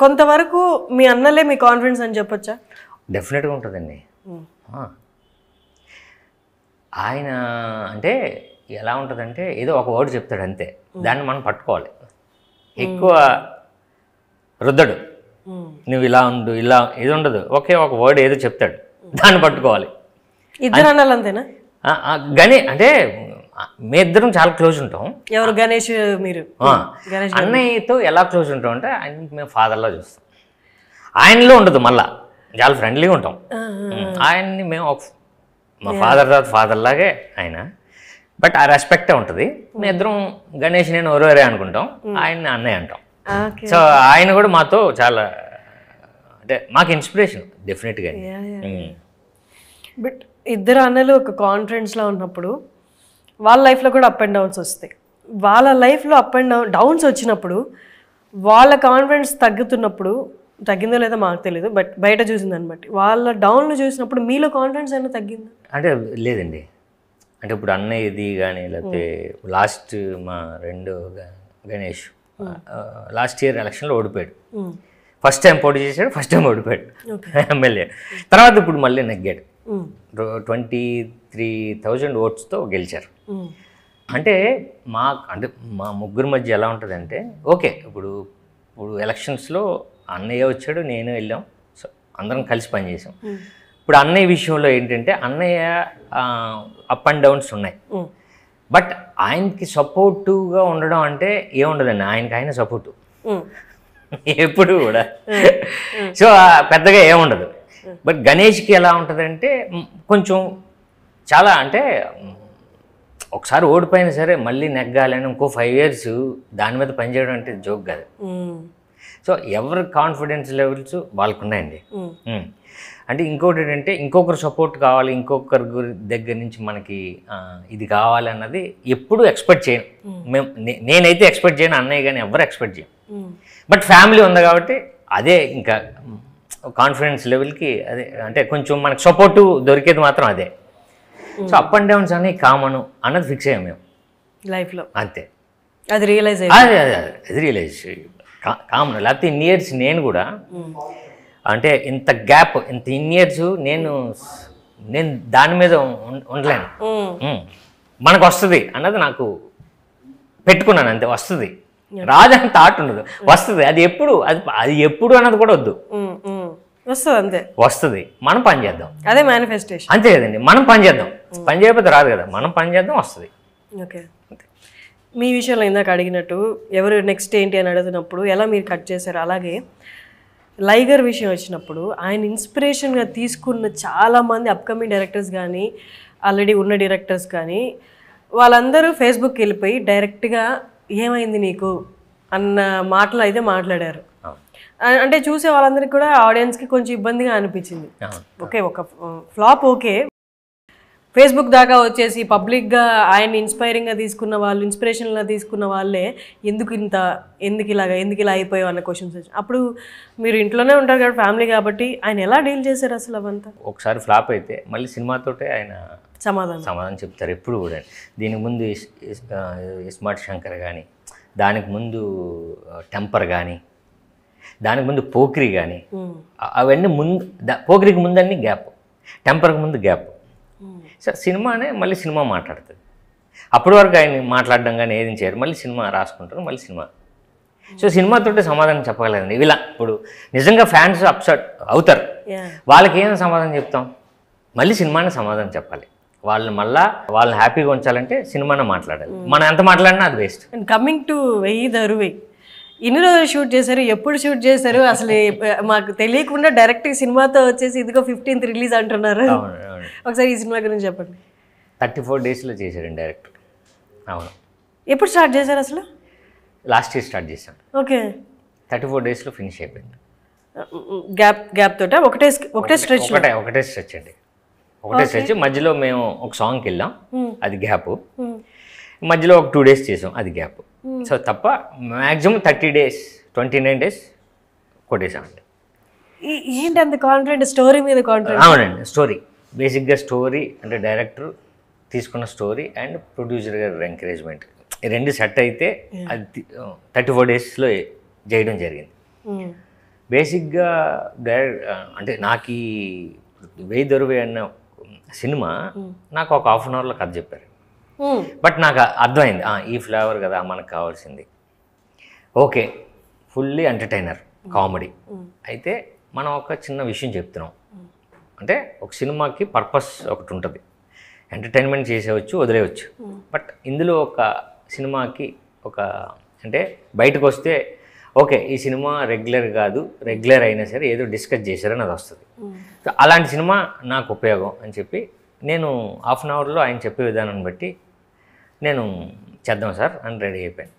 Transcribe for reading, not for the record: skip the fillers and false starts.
కొంతవరకు మీ అన్నలే మీ కాన్ఫిడెన్స్ అని చెప్పొచ్చా? డెఫినెట్గా ఉంటుందండి. ఆయన అంటే ఎలా ఉంటుందంటే ఏదో ఒక వర్డ్ చెప్తాడు అంతే, దాన్ని మనం పట్టుకోవాలి. ఎక్కువ రుద్దడు, నువ్వు ఇలా ఉండు ఇలా ఇది ఉండదు. ఒకే ఒక వర్డ్ ఏదో చెప్తాడు, దాన్ని పట్టుకోవాలి. ఇద్దరు అన్నలు అంతేనా? అంటే మీ ఇద్దరం చాలా క్లోజ్ ఉంటాం. ఎవరు? గణేష్ మీరు? అన్నయ్యతో ఎలా క్లోజ్ ఉంటాం అంటే ఆయన మేము ఫాదర్లా చూస్తాం. ఆయనలో ఉండదు, మళ్ళా చాలా ఫ్రెండ్లీగా ఉంటాం. ఆయన్ని మేము మా ఫాదర్ లాగే ఆయన, బట్ ఆ రెస్పెక్టే ఉంటుంది. మీ ఇద్దరం గణేష్ నేను ఒరవరే అనుకుంటాం, ఆయన్ని అన్నయ్య అంటాం. సో ఆయన కూడా మాతో చాలా అంటే మాకు ఇన్స్పిరేషన్ డెఫినెట్గా. బట్ ఇద్దరు అన్నలు ఒక కాన్ఫిడెన్స్లో ఉన్నప్పుడు వాళ్ళ లైఫ్లో కూడా అప్ అండ్ డౌన్స్ వస్తాయి. వాళ్ళ లైఫ్లో అప్ అండ్ డౌన్స్ వచ్చినప్పుడు వాళ్ళ కాన్ఫిడెన్స్ తగ్గిందో లేదో మాకు తెలియదు, బట్ బయట చూసిన దాన్ని బట్టి వాళ్ళ డౌన్లు చూసినప్పుడు మీలో కాన్ఫిడెన్స్ అయినా తగ్గిందా? అంటే లేదండి. అంటే ఇప్పుడు అన్నయ్య ఇది కానీ లేకపోతే లాస్ట్ మా రెండో గణేష్ లాస్ట్ ఇయర్ ఎలక్షన్లో ఓడిపోయాడు. ఫస్ట్ టైం పోటీ చేశాడు, ఫస్ట్ టైం ఓడిపోయాడు ఎమ్మెల్యే. తర్వాత ఇప్పుడు మళ్ళీ నెగ్గాడు. 23,000 ఓట్స్తో గెలిచారు. అంటే మా ముగ్గురు మధ్య ఎలా ఉంటుందంటే ఓకే, ఇప్పుడు ఎలక్షన్స్లో అన్నయ్య వచ్చాడు, నేను వెళ్ళాం, సో అందరం కలిసి పనిచేసాం. ఇప్పుడు అన్నయ్య విషయంలో ఏంటంటే అన్నయ్య అప్ అండ్ డౌన్స్ ఉన్నాయి, బట్ ఆయనకి సపోర్టివ్గా ఉండడం అంటే ఏముండదండి. ఆయన సపోర్టు ఎప్పుడు కూడా, సో పెద్దగా ఏముండదు. బట్ గణేష్కి ఎలా ఉంటుందంటే కొంచెం చాలా అంటే ఒకసారి ఓడిపోయినా సరే మళ్ళీ నెగ్గాలని ఇంకో 5 years దాని మీద పనిచేయడం అంటే జోక్ కాదు. సో ఎవరి కాన్ఫిడెన్స్ లెవెల్స్ వాళ్ళకు ఉన్నాయండి. అంటే ఇంకోటి ఏంటంటే ఇంకొకరు సపోర్ట్ కావాలి, ఇంకొకరి దగ్గర నుంచి మనకి ఇది కావాలి అన్నది ఎప్పుడు ఎక్స్పెక్ట్ చేయను. నేనైతే ఎక్స్పెక్ట్ చేయను, అన్నయ్య కానీ ఎవరు ఎక్స్పెక్ట్ చేయను. బట్ ఫ్యామిలీ ఉంది కాబట్టి అదే ఇంకా కాన్ఫిడెన్స్ లెవెల్కి అదే, అంటే కొంచెం మనకు సపోర్టు దొరికేది మాత్రం అదే. సో అప్ అండ్ డౌన్స్ అనేవి కామన్ అన్నది ఫిక్స్ అయ్యాం మేము లైఫ్లో, అంతే. అది రియలైజ్ అది రియలైజ్ కామన్. లేకపోతే ఇన్ని ఇయర్స్ నేను కూడా అంటే ఇంత గ్యాప్ ఇన్ని ఇయర్స్ నేను దాని మీద ఉండలేను. మనకు వస్తుంది అన్నది నాకు పెట్టుకున్నాను అంతే. వస్తుంది రాదని థాట్ ఉండదు, వస్తుంది. అది ఎప్పుడు అన్నది కూడా వద్దు, వస్తుంది అంతే. వస్తుంది, మనం పని చేద్దాం, అదే మేనిఫెస్టేషన్. అంతే కదండి. మనం పని చేద్దాం, పని చేయకపోతే రాదు కదా, మనం పని చేద్దాం, వస్తుంది. ఓకే. మీ విషయంలో ఇందాక అడిగినట్టు ఎవరు నెక్స్ట్ ఏంటి అని అడుగుతున్నప్పుడు ఎలా మీరు కట్ చేశారు, అలాగే లైగర్ విషయం వచ్చినప్పుడు ఆయన ఇన్స్పిరేషన్గా తీసుకున్న చాలామంది అప్కమింగ్ డైరెక్టర్స్ కానీ ఆల్రెడీ ఉన్న డైరెక్టర్స్ కానీ వాళ్ళందరూ ఫేస్బుక్కి వెళ్ళిపోయి డైరెక్ట్గా ఏమైంది నీకు అన్న మాటలు అయితే మాట్లాడారు. అంటే చూసే వాళ్ళందరికీ కూడా ఆడియన్స్కి కొంచెం ఇబ్బందిగా అనిపించింది. ఓకే, ఒక ఫ్లాప్ ఓకే, ఫేస్బుక్ దాకా వచ్చేసి పబ్లిక్గా ఆయన ఇన్స్పైరింగ్గా తీసుకున్న వాళ్ళు, ఇన్స్పిరేషన్గా తీసుకున్న వాళ్ళే ఎందుకు ఇలా అయిపోయావు అన్న క్వశ్చన్స్ వచ్చి, అప్పుడు మీరు ఇంట్లోనే ఉంటారు కాబట్టి ఫ్యామిలీ కాబట్టి ఆయన ఎలా డీల్ చేశారు అసలు అవంతా? ఒకసారి ఫ్లాప్ అయితే మళ్ళీ సినిమాతోటే ఆయన సమాధానం చెప్తారు ఎప్పుడు కూడా. దీనికి ముందు ఇస్మార్ట్ శంకర్ కానీ, దానికి ముందు టెంపర్ కానీ, దానికి ముందు పోక్రీ కానీ, అవన్నీ పోక్రీకి ముందన్నీ గ్యాప్, టెంపర్కి ముందు గ్యాప్. సో సినిమానే మళ్ళీ సినిమా మాట్లాడుతుంది. అప్పటి వరకు ఆయన మాట్లాడడం కానీ ఏది చేయరు, మళ్ళీ సినిమా రాసుకుంటారు, మళ్ళీ సినిమా. సో సినిమాతోటే సమాధానం చెప్పగలదండి. ఇలా ఇప్పుడు నిజంగా ఫ్యాన్స్ అప్సెట్ అవుతారు, వాళ్ళకి ఏం సమాధానం చెప్తాం? మళ్ళీ సినిమానే సమాధానం చెప్పాలి. వాళ్ళని హ్యాపీగా ఉంచాలంటే సినిమానే మాట్లాడాలి. మనం ఎంత మాట్లాడినా అది వేస్ట్. కమింగ్ టు వెయ్యి దరువై, ఇన్ని రోజులు షూట్ చేశారు, ఎప్పుడు షూట్ చేశారు అసలు మాకు తెలియకుండా డైరెక్ట్ సినిమాతో వచ్చేసి ఇదిగో 15th రిలీజ్ అంటున్నారు. ఒకసారి ఈ సినిమా గురించి చెప్పండి. 34 daysలో చేశారండి డైరెక్ట్. అవును. ఎప్పుడు స్టార్ట్ చేశారు అసలు? లాస్ట్ ఇయర్ స్టార్ట్ చేశాను. ఓకే. 34 daysలో ఫినిష్ అయిపోయింది. గ్యాప్ తోట ఒకటే స్ట్రెచ్ అండి, ఒకటే స్ట్రెచ్. మధ్యలో మేము ఒక సాంగ్కి వెళ్ళాం, అది గ్యాప్. మధ్యలో ఒక 2 days చేసాం, అది గ్యాప్. సో తప్ప మ్యాక్సిమం 30 days 29 days కొట్టేసామండి. ఏంటి అంత కాన్ఫిడెంట్? స్టోరీ మీద కాన్ఫిడెంట్? అవునండి, స్టోరీ బేసిక్గా స్టోరీ అంటే డైరెక్టర్ తీసుకున్న స్టోరీ అండ్ ప్రొడ్యూసర్ గారి ఎంకరేజ్మెంట్, ఈ రెండు సెట్ అయితే అది 34 daysలో చేయడం జరిగింది. బేసిక్గా అంటే నాకు ఈ వెయ్యి దొరువే అన్న సినిమా నాకు ఒక హాఫ్ అన్ అవర్లో కథ చెప్పారు. బట్ నాకు అర్థమైంది ఈ ఫ్లేవర్ కదా మనకు కావాల్సింది. Okay, fully entertainer comedy. అయితే మనం ఒక చిన్న విషయం చెప్తున్నాం అంటే ఒక సినిమాకి పర్పస్ ఒకటి ఉంటుంది, ఎంటర్టైన్మెంట్ చేసేవచ్చు వదిలేయచ్చు. బట్ ఇందులో ఒక సినిమాకి ఒక అంటే బయటకు వస్తే ఓకే ఈ సినిమా రెగ్యులర్ కాదు, రెగ్యులర్ అయినా సరే ఏదో డిస్కస్ చేశారని అది వస్తుంది. సో అలాంటి సినిమా నాకు ఉపయోగం అని చెప్పి నేను హాఫ్ అన్ అవర్లో ఆయన చెప్పే విధానాన్ని బట్టి నేను చేద్దాం సార్ అని రెడీ అయిపోయాను.